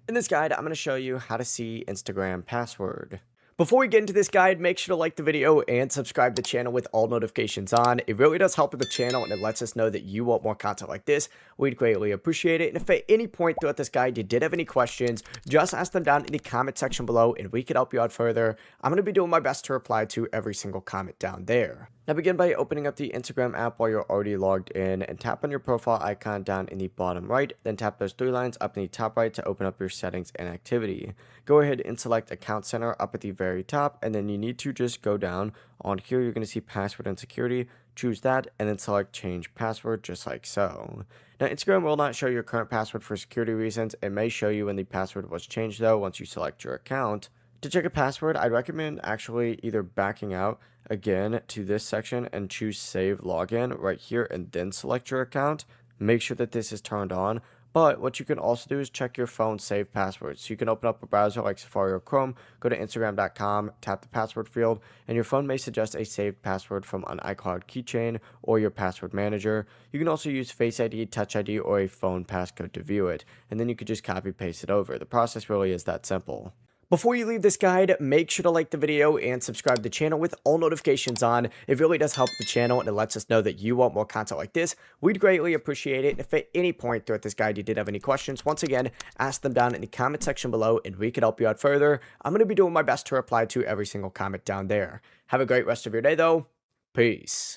In this guide, I'm going to show you how to see Instagram password. Before we get into this guide, make sure to like the video and subscribe to the channel with all notifications on. It really does help with the channel and it lets us know that you want more content like this. We'd greatly appreciate it. And if at any point throughout this guide you did have any questions, just ask them down in the comment section below and we could help you out further. I'm going to be doing my best to reply to every single comment down there. Now begin by opening up the Instagram app while you're already logged in and tap on your profile icon down in the bottom right, then tap those three lines up in the top right to open up your settings and activity. Go ahead and select Account Center up at the very top, and then you need to just go down. On here you're going to see Password and Security, choose that, and then select Change Password just like so. Now Instagram will not show your current password for security reasons. It may show you when the password was changed though once you select your account. To check a password, I'd recommend actually either backing out again to this section and choose Save Login right here and then select your account. Make sure that this is turned on. But what you can also do is check your phone save passwords. So you can open up a browser like Safari or Chrome, go to Instagram.com, tap the password field, and your phone may suggest a saved password from an iCloud keychain or your password manager. You can also use Face ID, Touch ID, or a phone passcode to view it, and then you could just copy paste it over. The process really is that simple. Before you leave this guide, make sure to like the video and subscribe to the channel with all notifications on. It really does help the channel and it lets us know that you want more content like this. We'd greatly appreciate it. And if at any point throughout this guide you did have any questions, once again, ask them down in the comment section below and we can help you out further. I'm going to be doing my best to reply to every single comment down there. Have a great rest of your day though. Peace.